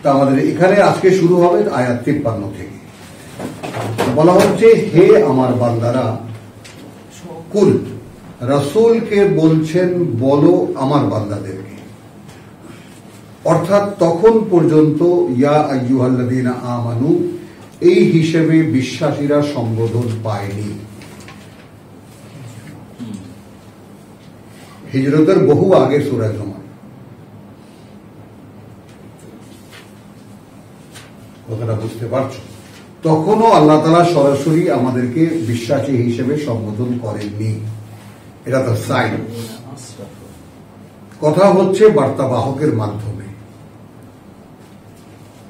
তা আমাদের এখানে আজকে শুরু হবে আয়াত 53 থেকে। বলা হচ্ছে, হে আমার বান্দারা, কুল, রাসূলকে বলছেন বলো আমার বান্দাদেরকে, অর্থাৎ তখন পর্যন্ত ইয়া আইয়ুহাল্লাযীনা আমানু এই হিসেবে বিশ্বাসীরা সম্বোধন পায়নি। হিজরতের বহু আগে সূরা জুমা। কথাটা বুঝতে পারছো? তখনও আল্লাহ তাআলা সরাসরি আমাদেরকে বিশ্বাসী হিসেবে সম্বোধন করেননি। এটা তো সাইন। কথা হচ্ছে বার্তাবাহকের মাধ্যমে,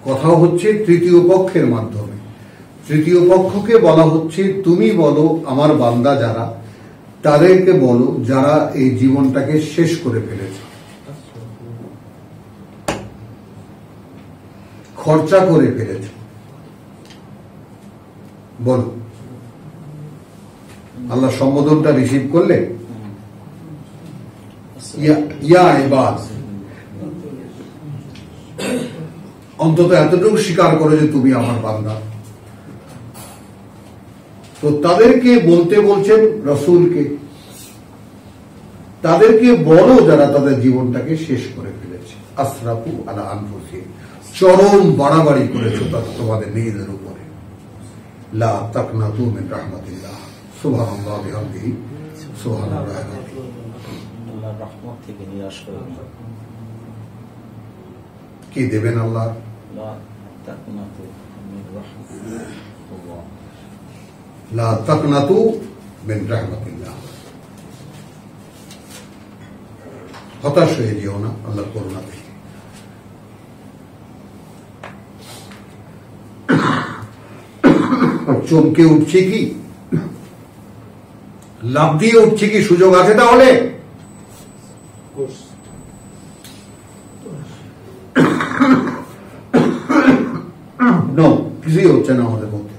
কথা হচ্ছে তৃতীয় পক্ষের মাধ্যমে। তৃতীয় পক্ষকে বলা হচ্ছে তুমি বলো আমার বান্দা যারা, তাদেরকে বলো যারা এই জীবনটাকে শেষ করে ফেলেছে, খরচা করে ফেলেছে, বলো। আল্লাহ সম্বোধনটা রিসিভ করলে, ইয়া ইবাদ, অন্তত এতটুকু স্বীকার করে যে তুমি আমার বান্দা। তো তাদেরকে বলতে বলছেন রাসূলকে, তাদেরকে বলো যারা তাদের জীবনটাকে শেষ করে ফেলেছে। আসরাফু আলা আনফুসিহিম, চরম বাড়াবাড়ি করেছো তোমাদের নিজেদের উপরে। লা তাকনাতু মিন রাহমাতিল্লাহ, সুবহানাল্লাহ বিহামদিহি, সুবহানাল্লাহ। আল্লাহর রহমত থেকে নিরাশ করো না। কি দেবেন আল্লাহ? লা তাকনাতু মিন রাহমাতিল্লাহ, লা তাকনাতু মিন রাহমাতিল্লাহ। হতাশ হয়ে যেও না আল্লাহর করুণা থেকে। চমকে উঠছে কি, লাভ দিয়ে উঠছে কি, সুযোগ আছে তাহলে? নো, কিছুই হচ্ছে না আমাদের মধ্যে।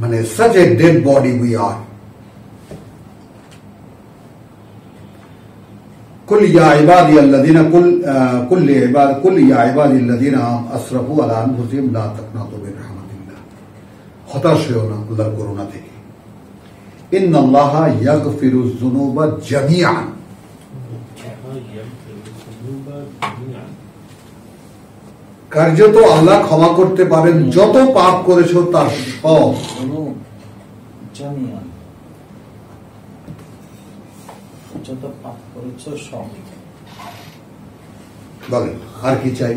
মানে such a dead body we are. कुल या इबादी अल्लज़ीना कुल या इबादी अल्लज़ीना असरफू अला अनफुसिहिम ला तक़नातू मिन रहमतिल्लाह। हताश हो ना अल्लाहर করুণা থেকে। इन्नल्लाहा यगफिरुज़ ज़ुनूबा जमीआन, কার্যত আল্লাহ ক্ষমা করতে পারেন যত পাপ করেছো তার সব। যত পাপ করেছো সব। বলেন আর কি চাই?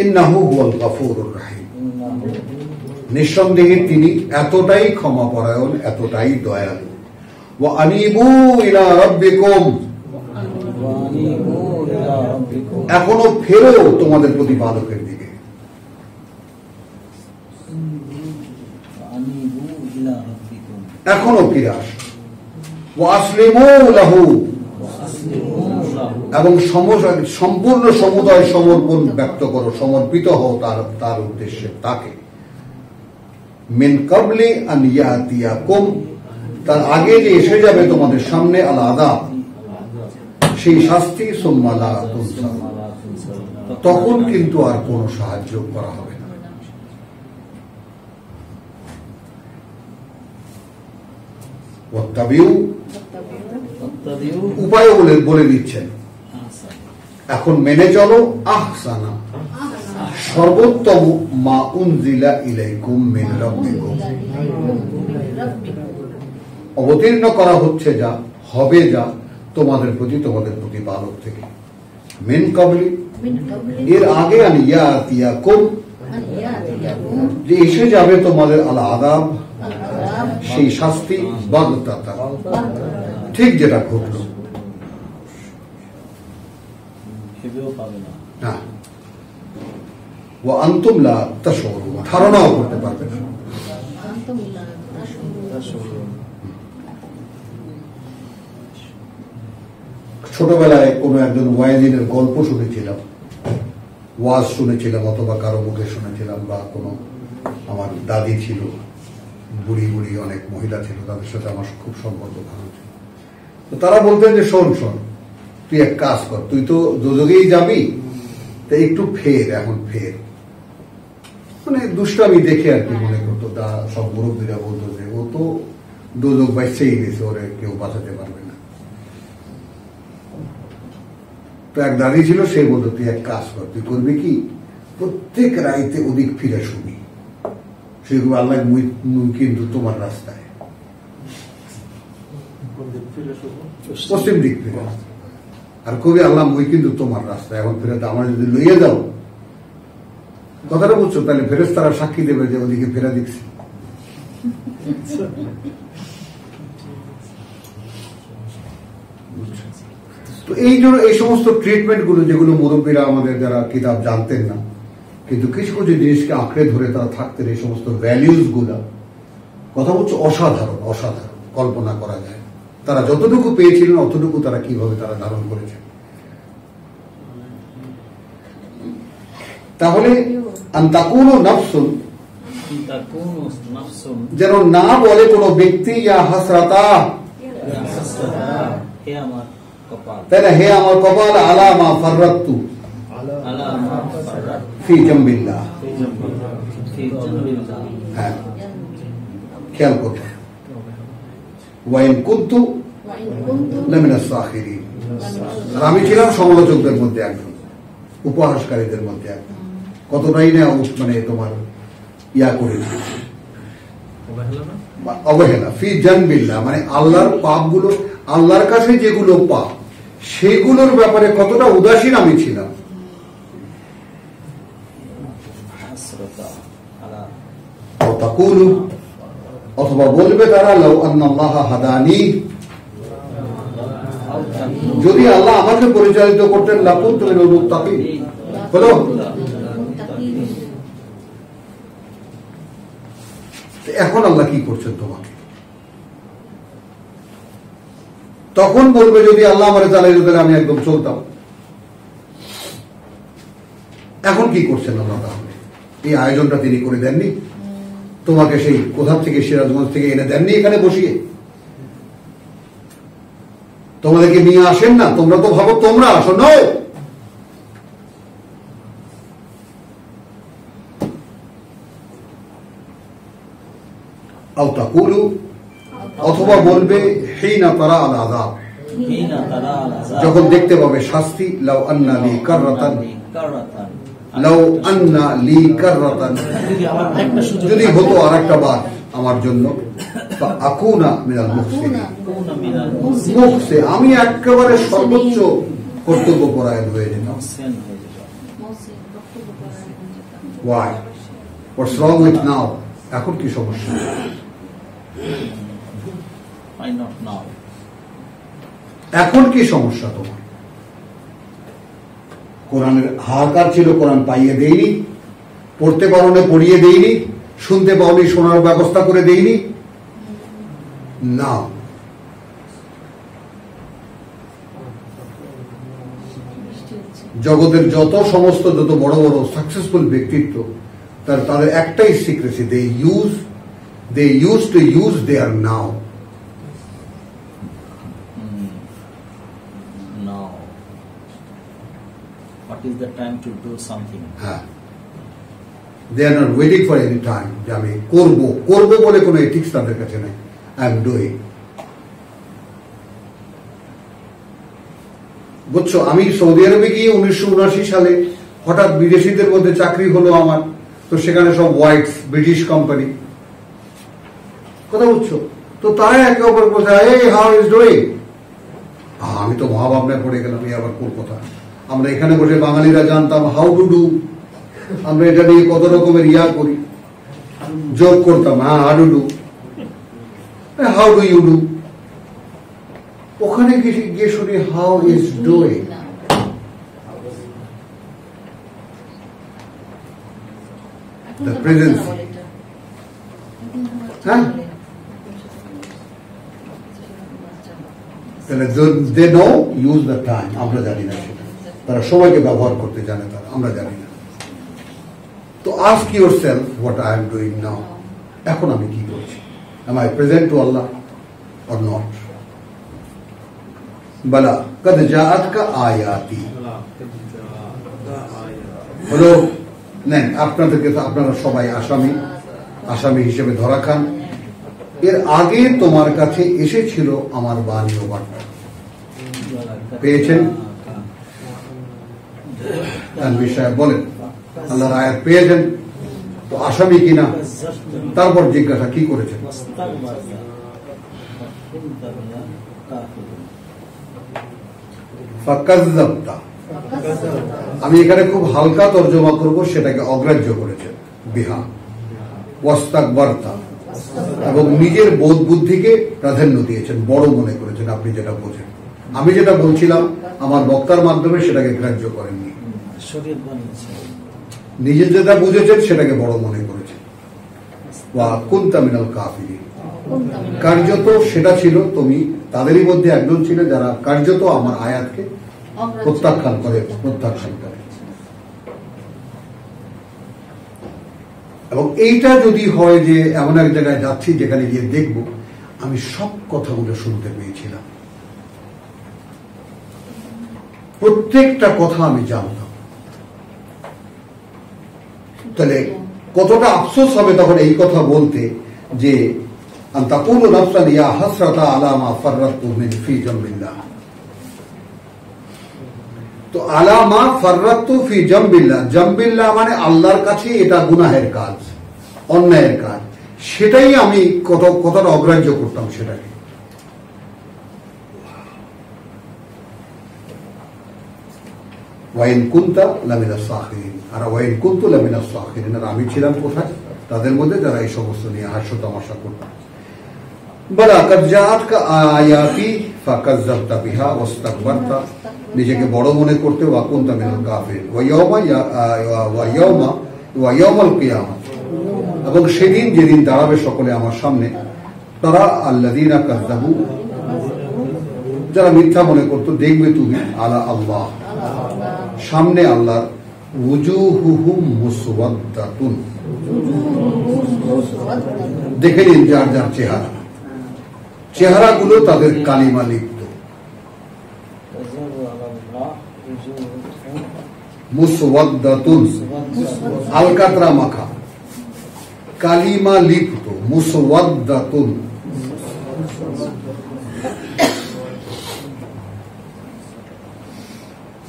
ইন্নাহু হুয়াল গফুরুর রহিম, নিঃসন্দেহে তিনি এতটাই ক্ষমাপরায়ণ, এতটাই দয়ালু। ওয়া আনিবু ইলা রাব্বিকুম, এখনো ফেরো তোমাদের প্রতিপালকের দিকে। এখনো ফিরে আসো। ওয়া আসলিমু লাহু, এবং সম্পূর্ণ সমুদয় সমর্পণ ব্যক্ত করো, সমর্পিত হও তার উদ্দেশ্যে, তাকে। মিন ক্বাবলি আন ইয়াতিয়াকুম, তার আগে যে এসে যাবে তোমাদের সামনে আল আযাব, সেই শাস্তি। সুম্মা লা তুনসারুন, তখন কিন্তু আর কোনো সাহায্য করা হবে না। ওয়াত্তাবিউ, উপায় বলে দিচ্ছেন। এখন মেনে চলো আহসানা, সর্বোত্তম মা উনজিলা ইলাইকুম মিন রাব্বিকুম, অবতীর্ণ করা হচ্ছে যা, হবে যা তোমাদের প্রতি তোমাদের প্রতিপালক থেকে। মিন ক্বাবলি, এর আগে আন ইয়াতিয়াকুম, যে এসে যাবে তোমাদের আল আযাব, সেই শাস্তি। বাগতাতান, ঠিক যেটা ঘটলো। হ্যাঁ, ওয়া আনতুম লা তাশউরুন, ধারণাও করতে পারবে না। ছোটবেলায় কোন একজন ওয়াইজিনের গল্প শুনেছিলাম, ওয়াজ শুনেছিলাম, অথবা কারো মুখে শুনেছিলাম, বা কোনো আমার দাদি ছিল বুড়ি বুড়ি অনেক মহিলা ছিল, তাদের সাথে আমার খুব সম্পর্ক ভালো ছিল। তো তারা বলতেন যে শোন শোন, তুই এক কাজ কর, তুই তো দোজখেই যাবি, তা একটু ফের, এখন ফের, মানে দুষ্টামি দেখে আর কি মনে করতো। সব মুরব্বীরা বলতো যে ও তো দোজখ বাইসেই গেছে, ওরে কেউ বাঁচাতে পারবে না। তো এক দাঁড়িয়ে ছিল, সে বলতো তুই এক কাজ কর, তুই করবি কি, প্রত্যেক রাইতে ওদিক ফিরে শুবি, সেগুলো আল্লাহ মুই কিন্তু তোমার রাস্তায়, পশ্চিম দিক ফিরে, আর কবি আল্লাহ মুই কিন্তু তোমার রাস্তায়, এখন ফেরত আমার যদি লইয়ে যাও, কথাটা বুঝছো, তাহলে ফেরেশতারা সাক্ষী দেবে যে ওদিকে ফেরা দিচ্ছি। তো এই জন্য এই সমস্ত ট্রিটমেন্ট গুলো, যেগুলো মুরব্বীরা আমাদের যারা কিতাব জানতেন না, কিন্তু কিছু কিছু জিনিসকে আঁকড়ে ধরে তারা থাকতেন, এই সমস্ত ভ্যালিউজ গুলা, কথা বলছে অসাধারণ, অসাধারণ, কল্পনা করা যায়। তারা যতটুকু পেয়েছিলেন অতটুকু তারা কিভাবে তারা ধারণ করেছেন। তাহলে আনতাকুনু নাফসুন, যেন না বলে কোন ব্যক্তি ইয়া হাসরাতা, তাই না, হে আমার কপাল, আলা মা ফাররাতু ফি জামবিল্লাহ। হ্যাঁ, খেয়াল করো, ওয়াইন কুনতু লামিনাস সাখিরিন, আর আমি ছিলাম সমালোচকদের মধ্যে একজন, উপহাসকারীদের মধ্যে একজন। কতটাই না মানে তোমার ইয়া করেছি, অবহেলা, ফি জানবিল্লাহ, মানে আল্লাহর পাপগুলো, আল্লাহর কাছে যেগুলো পাপ, সেগুলোর ব্যাপারে কতটা উদাসীন আমি ছিলাম। অথবা বলবে তারা, লাউ আন্নাল্লাহ হাদানি, যদি আল্লাহ আমাকে পরিচালিত করতেন, লাকুনতু মিনাল মুত্তাকিন, হলো। এখন আল্লাহ কি করছেন তোমাকে? তখন বলবে যদি আল্লাহ আমার চালাই দিলে আমি একদম চলতাম। এখন কি করছেন আল্লাহ? তাহলে এই আয়োজনটা তিনি করে দেননি? তোমাকে সেই কোথা থেকে, সিরাজগঞ্জ থেকে এনে দেননি এখানে বসিয়ে? তোমাদেরকে নিয়ে আসেন না? তোমরা তো ভাবো তোমরা আসো, নয়। অথবা বলবে হিনা তারা আল আযাব, যখন দেখতে পাবে শাস্তি, লাউ আন্না লি কাররাতান, লাউ আন্না লি কাররাতান, যদি হতো আরেকটা বার আমার জন্য, আকুনা মিনাল মুহসিনিন, আমি একেবারে সর্বোচ্চ কর্তব্য পরায়ণ হয়ে যেতাম। Why? What's wrong with now? এখন কি সমস্যা? এখন কি সমস্যা তোমার? কোরআনের হাহাকার ছিল, কোরআন পাইয়ে দেইনি, পড়তে পারো না পড়িয়ে দেইনি, শুনতে পাওনি শোনার ব্যবস্থা করে দেইনি না। জগতের যত বড় বড় সাকসেসফুল ব্যক্তিত্ব, তাদের একটাই secrecy, they used to use their now. What is the time to do something? They are not waiting for any time যে আমি করব বলে কোনো এথিক্স তাদের কাছে নেই। I am doing. বুঝছো, আমি সৌদি আরবে গিয়ে 1979 সালে হঠাৎ বিদেশিদের মধ্যে চাকরি হলো আমার, তো সেখানে সব হোয়াইটস, ব্রিটিশ কোম্পানি, কথা বুঝছো, তো তারা একে অপর বলছে, এই হাউ ইজ ডুইং। আমি তো মহাভাবনায় পড়ে গেলাম, এই আবার কোন কথা। আমরা এখানে বসে বাঙালিরা জানতাম হাউ টু ডু, আমরা এটা নিয়ে কত রকমের ইয়া করি, যোগ করতাম, হ্যাঁ how to do, how do you do. ওখানে গিয়ে শুনি how is doing. The presence. হ্যাঁ, they know, use the time. আমরা জানি না সেটা, তারা সময়কে ব্যবহার করতে জানে, তারা, আমরা জানি না। তো ask yourself what I am doing now. এখন আমি কি করছি? Am I present to Allah or not? বালা কদ জাআতকা আয়াতি, হলো নেন আপনাদেরকে, তো আপনারা সবাই আসামি হিসেবে ধরা খান। এর আগে তোমার কাছে এসেছিল আমার বাণী ও বার্তা, পেয়েছেন? তানভীর সাহেব বলেন আল্লাহর আয়াত পেয়েছেন তো আসামি কিনা? তারপর জিজ্ঞাসা কি করেছেন? ফাকাযযাবতা, আমি এখানে খুব হালকা তর্জমা করব, সেটাকে অগ্রাহ্য করেছেন। বিহা ওয়াস্তাকবারতা, এবং নিজের বোধ বুদ্ধিকে প্রাধান্য দিয়েছেন, বড় মনে করেছেন। আপনি যেটা বোঝেন, আমি যেটা বলছিলাম আমার বক্তার মাধ্যমে সেটাকে গ্রাহ্য করেননি, নিজে যেটা বুঝেছেন সেটাকে বড় মনে করেছেন। ওয়া কুনতা মিনাল কাফিরিন, কার্যত সেটা ছিল, তুমি তাদেরই মধ্যে একজন ছিল যারা কার্যত আমার আয়াতকে প্রত্যাখ্যান করে। এবং এইটা যদি হয় যে এমন এক জায়গায় যাচ্ছি যেখানে গিয়ে দেখব আমি সব কথাগুলো শুনতে পেয়েছিলাম, প্রত্যেকটা কথা আমি জানতাম, তাহলে কতটা আফসোস হবে তখন এই কথা বলতে যে আনতাকুলু নাফসান ইয়া হাসরাতা আলা মা ফাররাতু মিন ফি জামবিল্লাহ। তো আলা মা ফাররাতু ফি জামবিল্লাহ, জামবিল্লাহ মানে আল্লাহর কাছে এটা গুনাহের কাজ, অন্যায়ের কাজ, সেটাই আমি কতটা অগ্রাহ্য করতাম সেটাকে। ওয়াইন কুনতা লামিনাস সাখিরিন, আর ওয়াইন কুনতু লামিনাস সাখিরিন, আর আমি ছিলাম কোথায়? তাদের মধ্যে যারা এই সমস্ত নিয়ে হাস্য তামাশা করতাম। বালা কদ জাআতকা আয়াতি ফাকাযযাবতা বিহা ওয়াস্তাকবারতা, নিজেকে বড় মনে করতে, ওয়া কুনতা মিনাল কাফিরিন। ওয়া ইয়াউমাল কিয়ামা, এবং সেদিন যেদিন দাঁড়াবে সকলে আমার সামনে, তারা আল্লাযীনা কাযযাবু, যারা মিথ্যা মনে করতো, দেখবে তুমি আলা আল্লাহ, সামনে আল্লাহর, উজুহুহুম মুসওয়াদ্দাতুন, দেখে নিন যার যার চেহারাগুলো তাদের কালিমা লিপ্ত। মুসওয়াদ্দাতুন, আলকাতরা মাখা, কালিমা লিপ্ত, মুসওয়াদ্দাতুন।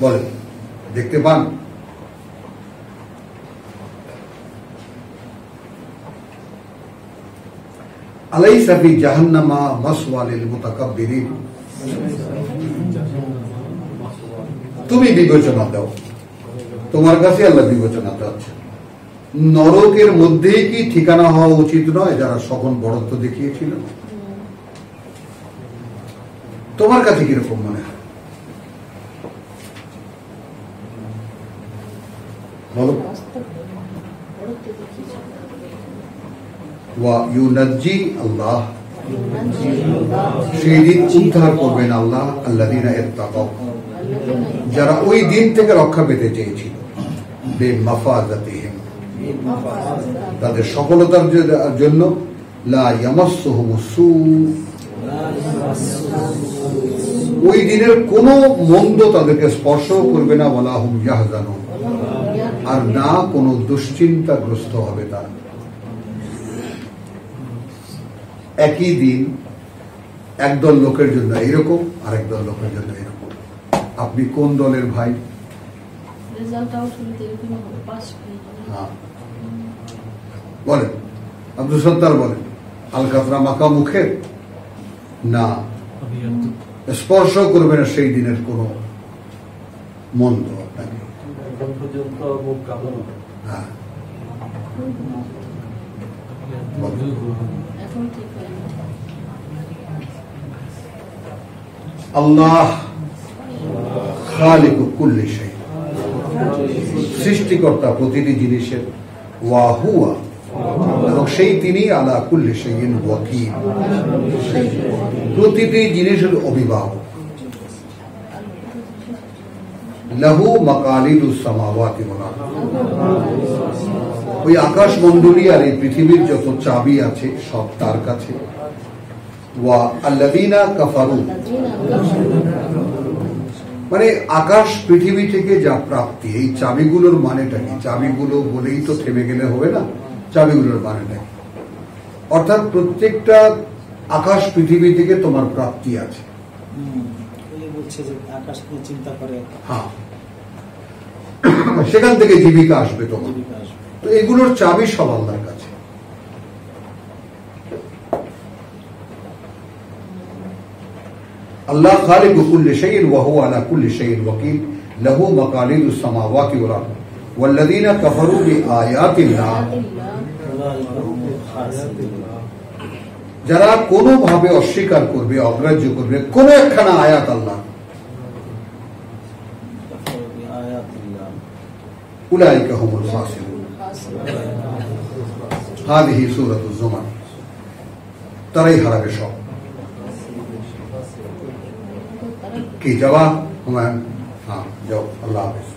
বলেন, দেখতে পান? আলাইসা ফি জাহান্নামা মাসওয়া লিল মুতাকাব্বিরিন, তুমি বিবেচনা দাও, তোমার কাছে আল্লাহ বিবেচনা চাচ্ছেন। নরকের মধ্যেই কি ঠিকানা হওয়া উচিত নয় যারা সকল বড়ত্ব দেখিয়েছিল? তোমার কাছে কিরকম মনে হয় বলো? ওয়া ইউনাজ্জি আল্লাহ, সেই দিন উদ্ধার করবেন আল্লাহ আল্লাযীনা ইত্তাকাউ, যারা ওই দিন থেকে রক্ষা পেতে চেয়েছিল। বিমাফাযাতিহিম, তাদের সফলতার জন্য। লা ইয়ামাসসুহুমুস সূ, ওই দিনের কোন মন্দ তাদেরকে স্পর্শ করবে না। ওয়ালা হুম ইয়াহজানুন, আর না কোনো দুশ্চিন্তাগ্রস্ত হবে তারা। একই দিন একদল লোকের জন্য এইরকম, আর একদল লোকের জন্য এরকম। আপনি কোন দলের ভাই? বলেন, আব্দুল সত্তার বলেন। আলকাতরা মাখা মুখের না, স্পর্শ করবে না সেই দিনের কোন মন্দ আপনাকে। হ্যাঁ, আল্লাহ খালিকু কুল্লি শাই, সৃষ্টিকর্তা প্রতিটি জিনিসের। ওয়া হুয়া, এবং সেই তিনি আলা কুল্লি শাইইন ওয়াকিল, প্রতিটি জিনিসের অভিভাবক। লাহু মাকালিদুস সামাওয়াতি ওয়াল আরদ, ওই আকাশ মণ্ডলী আর এই পৃথিবীর যত চাবি আছে সব তার কাছে। ওয়া আল্লাযীনা কাফারু, মানে আকাশ পৃথিবী থেকে যা প্রাপ্তি, এই চাবিগুলোর মানেটা কি? চাবিগুলো বলেই তো থেমে গেলে হবে না, চাবিগুলোর মানেটা কি? অর্থাৎ প্রত্যেকটা আকাশ পৃথিবী থেকে তোমার প্রাপ্তি আছে। বলছে যে আকাশ নিয়ে চিন্তা করে, হ্যাঁ, সেখান থেকে জীবিকা আসবে তোমার। জীবিকা আসবে। তো এগুলোর চাবি সব আল্লাহর কাছে। আল্লাহ খালিকু কুল্লি শাইইন ওয়া হুয়া আলা কুল্লি শাইইন ওয়াকিল, লাহু মাকালিদুস সামাওয়াতি ওয়াল আরদ, ওয়াল্লাযীনা কাফারু বিআয়াতিল্লাহ, যারা কোনোভাবে অস্বীকার করবে, অগ্রাহ্য করবে কোন একখানা আয়াত আল্লাহ, উলাইকা হুমুল খাসিরুন। হাদিহি সূরাতুজ জুমার, তারাই হারাবে সব। কি জবাব? হ্যাঁ, যাও, আল্লাহ হাফেজ।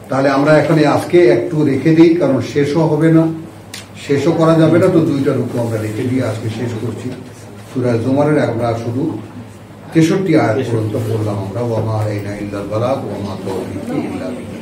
তাহলে আমরা এখানে আজকে একটু রেখে দিই, কারণ শেষও হবে না, শেষও করা যাবে না, তো দুইটা রূপ আমরা রেখে দিয়ে আজকে শেষ করছি। সূরা জুমারের আমরা শুধু 63 আয়াত পর্যন্ত পড়লাম আমরা। ওয়া মা আলাইনা ইল্লাল বালাগ ওয়া মা তাওফীকি ইল্লা বিল্লাহ।